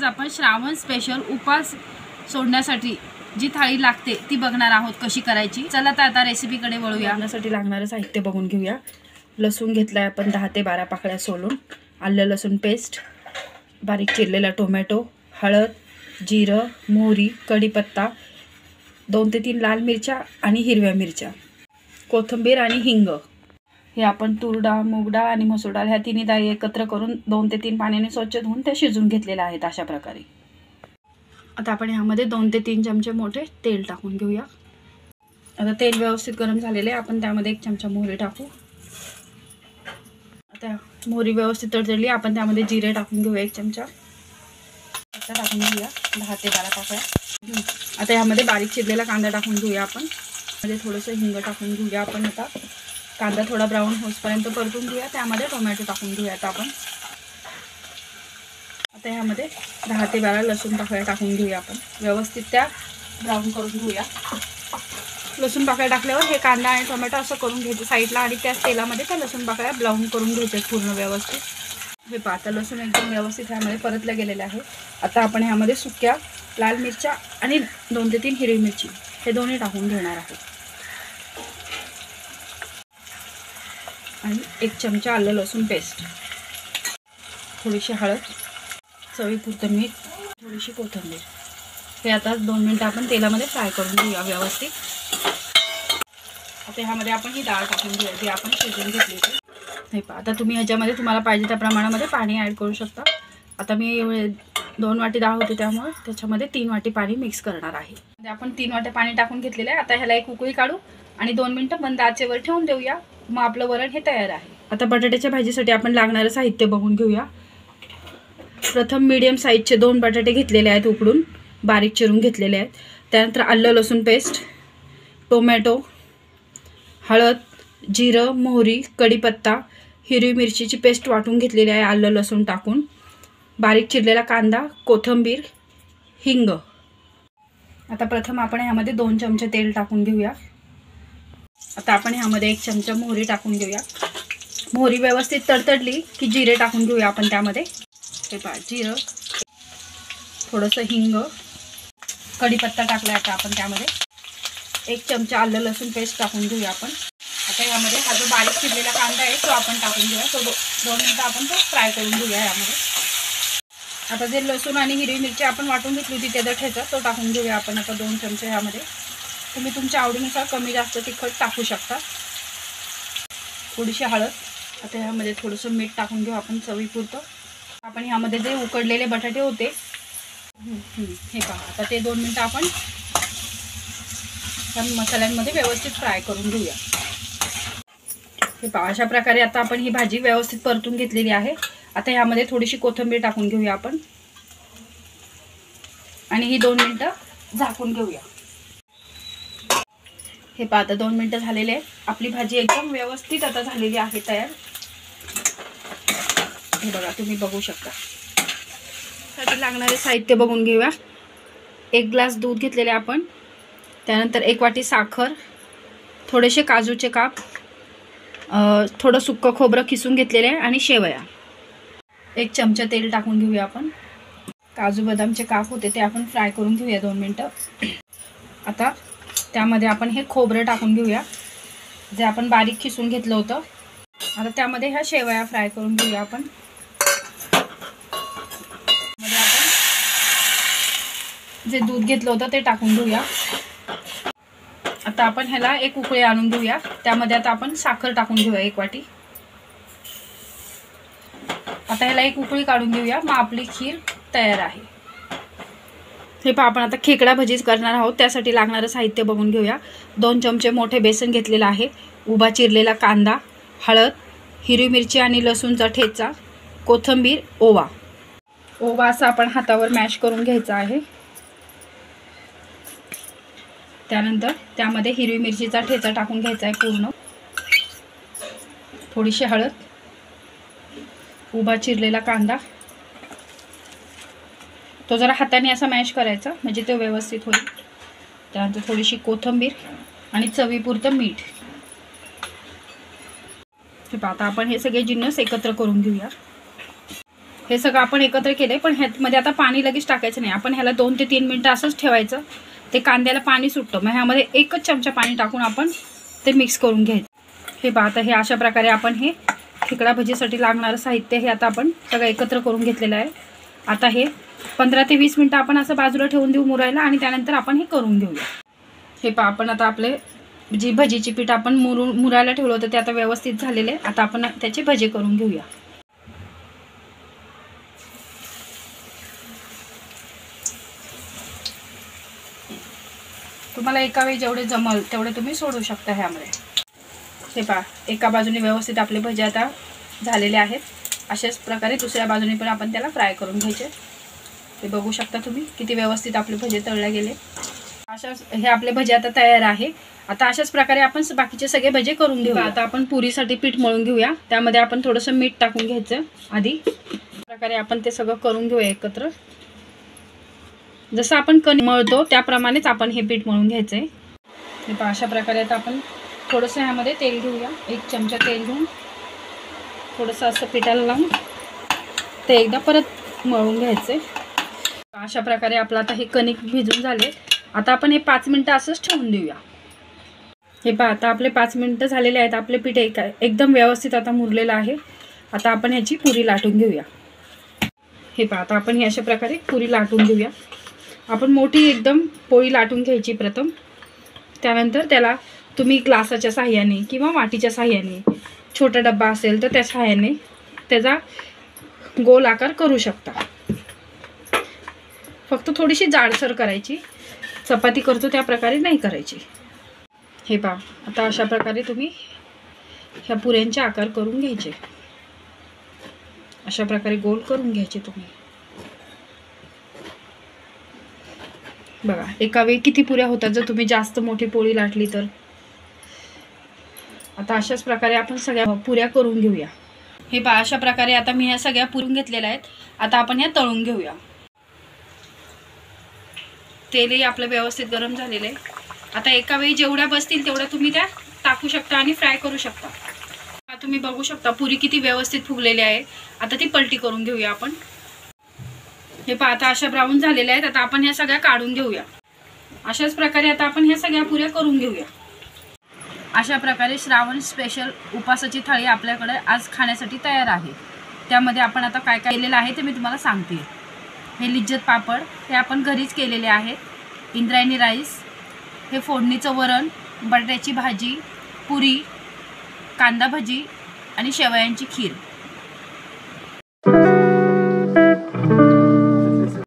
आज आपण श्रावण स्पेशल उपास सोडण्यासाठी जी थाळी लागते ती बघणार आहोत कशी करायची। चला तर आता रेसिपीकडे वळूया। यासाठी लागणारे साहित्य बघून घेऊया। लसूण घेतलाय आपण 10 ते 12 पाकळ्या सोलून, आलं लसूण पेस्ट, बारीक चिरलेला टोमॅटो, हळद, जिरं, मोहरी, कढीपत्ता, 2 ते 3 लाल मिरच्या आणि हिरव्या मिरच्या, कोथिंबीर आणि हिंग। हे आपण तूर डाळ, मूग डाळ आणि मसूर डाळ ह्या तिन्ही डाळी एकत्र करून 2 ते 3 पाण्याने स्वच्छ धुवून त्या शिजवून घेतलेल्या आहेत अशा प्रकारे। आता आपण ह्यामध्ये 2 ते 3 चमचे मोठे तेल टाकून घेऊया। आता तेल व्यवस्थित गरम झालेले, आपण त्यामध्ये 1 चमचा मोहरी टाकू। आता मोहरी व्यवस्थित तडतडली, आपण त्यामध्ये जिरे टाकून घेऊया 1 चमचा। आता टाकून घेऊया 10 ते 12 पाकळ्या। आता यामध्ये बारीक चिरलेला कांदा टाकून घेऊया आपण। मध्ये थोडंसं हिंग टाकून घेऊया आपण। आता कांदा थोडा ब्राऊन होईपर्यंत परतून घेऊया। त्यामध्ये टोमॅटो टाकून घेऊया आता आपण। आता ह्यामध्ये 10 ते 12 लसूण पाकळ्या टाकून घेऊया आपण। व्यवस्थित त्या ब्राऊन करून घेऊया। लसूण पाकळ्या टाकल्यावर हे कांदा आणि टोमॅटो असं करून घ्यायचं साईडला, आणि त्या तेलामध्ये त्या लसूण पाकळ्या ब्राऊन करून घ्यायच्या पूर्ण व्यवस्थित। हे पहा, आता लसूण एकदम व्यवस्थित ह्यामध्ये परतलं गेलेलं आहे। आता आपण ह्यामध्ये सुक्या लाल मिरच्या आणि 2 ते 3 हिरवी मिरची हे दोन्ही टाकून घेणार आहोत, आणि 1 चमचा आलं लसूण पेस्ट, थोडीशी हळद, चवीपुरतं मीठ, थोडीशी कोथिंबीर। हे आता 2 मिनिटं आपण तेलामध्ये फ्राय करून घेऊया व्यवस्थित। आता ह्यामध्ये आपण ही डाळ टाकून घेऊया जी आपण शिजवून घेतली होती। हे पहा, आता तुम्ही ह्याच्यामध्ये तुम्हाला पाहिजे त्या प्रमाणामध्ये पाणी ॲड करू शकता। आता मी 2 वाटी डाळ होती त्यामुळे त्याच्यामध्ये 3 वाटी पाणी मिक्स करणार आहे। आपण 3 वाट्या पाणी टाकून घेतलेलं आहे। आता ह्याला एक उकळी काढू आणि 2 मिनिटं मंद आचेवर ठेवून देऊया। मग आपलं वरण हे तयार आहे। आता बटाट्याच्या भाजीसाठी आपण लागणारं साहित्य बघून घेऊया। प्रथम मीडियम साईजचे 2 बटाटे घेतलेले आहेत, उकडून बारीक चिरून घेतलेले आहेत। त्यानंतर आलं लसूण पेस्ट, टोमॅटो, हळद, जिरं, मोहरी, कढीपत्ता, हिरवी मिरचीची पेस्ट वाटून घेतलेली आहे आलं लसूण टाकून, बारीक चिरलेला कांदा, कोथिंबीर, हिंग। आता प्रथम आपण ह्यामध्ये 2 चमचे तेल टाकून घेऊया। आता आपण ह्यामध्ये 1 चमचा मोहरी टाकून घेऊया। मोहरी व्यवस्थित तडतडली की जिरे टाकून घेऊया आपण त्यामध्ये। हे पहा, जिरं, थोडंसं हिंग, कढीपत्ता टाकला आता आपण त्यामध्ये। 1 चमचा आलं लसूण पेस्ट टाकून घेऊया आपण। आता यामध्ये हा जो बारीक चिरलेला कांदा आहे तो आपण टाकून घेऊया। तो 2 मिनिटं आपण तो फ्राय करून घेऊया यामध्ये। आता जे लसूण आणि हिरवी मिरची आपण वाटून घेतली होती त्याचा ठेचा तो टाकून घेऊया आपण आता 2 चमचे ह्यामध्ये। तुम्ही तुमच्या आवडीनुसार कमी जास्त तिखट टाकू शकता। थोडीशी हळद, आता ह्यामध्ये थोडंसं मीठ टाकून घेऊ आपण चवीपुरतं। आपण ह्यामध्ये जे उकडलेले बटाटे होते हे पहा, आता ते 2 मिनिटं आपण त्या मसाल्यांमध्ये व्यवस्थित फ्राय करून घेऊया। हे पहा, अशा प्रकारे आता आपण ही भाजी व्यवस्थित परतून घेतलेली आहे। आता ह्यामध्ये थोडीशी कोथिंबीर टाकून घेऊया आपण, आणि ही 2 मिनिटं झाकून घेऊया। हे पहा, आता 2 मिनिटं झालेले आहेत। आपली भाजी एकदम व्यवस्थित आता झालेली आहे तयार। हे बघा, तुम्ही बघू शकता। त्यासाठी लागणारे साहित्य बघून घेऊया। 1 ग्लास दूध घेतलेले आपण, त्यानंतर 1 वाटी साखर, थोडेसे काजूचे काप, थोडं सुक्कं खोबरं किसून घेतलेले आहे, आणि शेवया। 1 चमचा तेल टाकून घेऊया आपण। काजू बदामचे काप होते ते आपण फ्राय करून घेऊया 2 मिनिटं। आता त्यामध्ये आपण हे खोबरं टाकून घेऊया जे आपण बारीक किसून घेतलं होतं। आता त्यामध्ये ह्या शेवया फ्राय करून घेऊया आपण। मध्ये आपण जे दूध घेतलं होतं ते टाकून घेऊया। आता आपण ह्याला एक उकळी आणून घेऊया। त्यामध्ये आता आपण साखर टाकून घेऊया 1 वाटी। आता ह्याला एक उकळी काढून घेऊया, मग आपली खीर तयार आहे। हे पहा, आपण आता खेकडा भजीच करणार आहोत। त्यासाठी लागणारं साहित्य बघून घेऊया। 2 चमचे मोठे बेसन घेतलेलं आहे, उभा चिरलेला कांदा, हळद, हिरवी मिरची आणि लसूणचा ठेचा, कोथिंबीर, ओवा। ओवा असा आपण हातावर मॅश करून घ्यायचा आहे। त्यानंतर त्यामध्ये हिरवी मिरचीचा ठेचा टाकून घ्यायचा आहे पूर्ण, थोडीशी हळद, उभा चिरलेला कांदा, तो जरा हाताने असा मॅश करायचा म्हणजे तो व्यवस्थित होईल। त्यानंतर थोडीशी कोथिंबीर आणि चवीपुरतं मीठ। आता आपण हे सगळे जिन्नस एकत्र करून घेऊया। हे सगळं आपण एकत्र केले, पण ह्यामध्ये आता पाणी लगेच टाकायचं नाही. आपण ह्याला 2 ते 3 मिनटं असंच ठेवायचं. ते कांद्याला पाणी सुटतं, मग ह्यामध्ये 1च चमचा पाणी टाकून आपण ते मिक्स करून घ्यायचं. हे पहा, आता हे अशा प्रकारे आपण हे खेकडा भजीसाठी लागणारं साहित्य हे आता आपण सगळं एकत्र करून घेतलेलं आहे. आता हे 15 ते 20 मिनटं आपण असं बाजूला ठेवून देऊ मुरायला, आणि त्यानंतर आपण हे करून घेऊया. हे पहा, आपण आता आपले जी भजीची पीठ आपण मुरायला ठेवलं होतं ते आता व्यवस्थित झालेले. आता आपण त्याचे भजे करून घेऊया. तुम्हाला एका वेळी जेवढे जमल तेवढे तुम्ही सोडू शकता ह्यामध्ये. हे पहा, एका बाजूने व्यवस्थित आपले भजे आता झालेले आहेत. अशाच प्रकारे दुसऱ्या बाजूने पण आपण त्याला फ्राय करून घ्यायचे. हे बघू शकता तुम्ही किती व्यवस्थित आपले भजे तळले गेले. अशाच हे आपले भजे आता तयार आहे. आता अशाच प्रकारे आपण बाकीचे सगळे भजे करून घेऊ. आता आपण पुरीसाठी पीठ मळून घेऊया. त्यामध्ये आपण थोडंसं मीठ टाकून घ्यायचं आधी. प्रकारे आपण ते सगळं करून घेऊया एकत्र. जसं आपण कणिक मळतो त्याप्रमाणेच आपण हे पीठ मळून घ्यायचं आहे. हे पहा, अशा प्रकारे आता आपण थोडंसं ह्यामध्ये तेल घेऊया. 1 चमचा तेल घेऊन थोडंसं असं पिठाला लावून ते एकदा परत मळून घ्यायचं आहे. अशा प्रकारे आपलं आता हे कणिक भिजून झाले. आता आपण हे 5 मिनटं असंच ठेवून देऊया. हे पहा, आता आपले 5 मिनटं झालेले आहेत. आपले पीठ एकदम व्यवस्थित आता मुरलेलं आहे. आता आपण ह्याची पुरी लाटून घेऊया. हे पहा, आता आपण हे अशा प्रकारे पुरी लाटून घेऊया. आपण मोठी एकदम पोळी लाटून घ्यायची प्रथम. त्यानंतर त्याला तुम्ही ग्लासाच्या साह्याने किंवा वाटीच्या साह्याने, छोटा डब्बा असेल तर त्या साह्याने त्याचा गोल आकार करू शकता. फक्त थोडीशी जाडसर करायची. चपाती करतो त्या प्रकारे नाही करायची. हे पहा, आता अशा प्रकारे तुम्ही ह्या पुऱ्यांचे आकार करून घ्यायचे. अशा प्रकारे गोल करून घ्यायचे तुम्ही. बघा, एका वेळी किती पुऱ्या होतात जर तुम्ही जास्त मोठी पोळी लाटली तर. आता अशाच प्रकारे आपण सगळ्या पुऱ्या करून घेऊया. हे पहा, अशा प्रकारे आता मी ह्या सगळ्या पुरून घेतलेल्या आहेत. आता आपण ह्या तळून घेऊया. तेलही आपलं व्यवस्थित गरम झालेलं आहे. आता एका वेळी जेवढ्या बसतील तेवढ्या तुम्ही त्या टाकू शकता आणि फ्राय करू शकता. तुम्ही बघू शकता पुरी किती व्यवस्थित फुगलेली आहे. आता ती पलटी करून घेऊया आपण. हे पहा, आता अशा ब्राऊन झालेल्या आहेत. आता आपण ह्या सगळ्या काढून घेऊया. अशाच प्रकारे आता आपण ह्या सगळ्या पुऱ्या करून घेऊया. अशा प्रकारे श्रावण स्पेशल उपासाची थाळी आपल्याकडे आज खाण्यासाठी तयार आहे. त्यामध्ये आपण आता काय काय केलेलं आहे ते मी तुम्हाला सांगते. हे लिज्जत पापड हे आपण घरीच केलेले आहेत. इंद्रायणी राईस, हे फोडणीचं वरण, बटाट्याची भाजी, पुरी, कांदा भजी आणि शेवयांची खीर.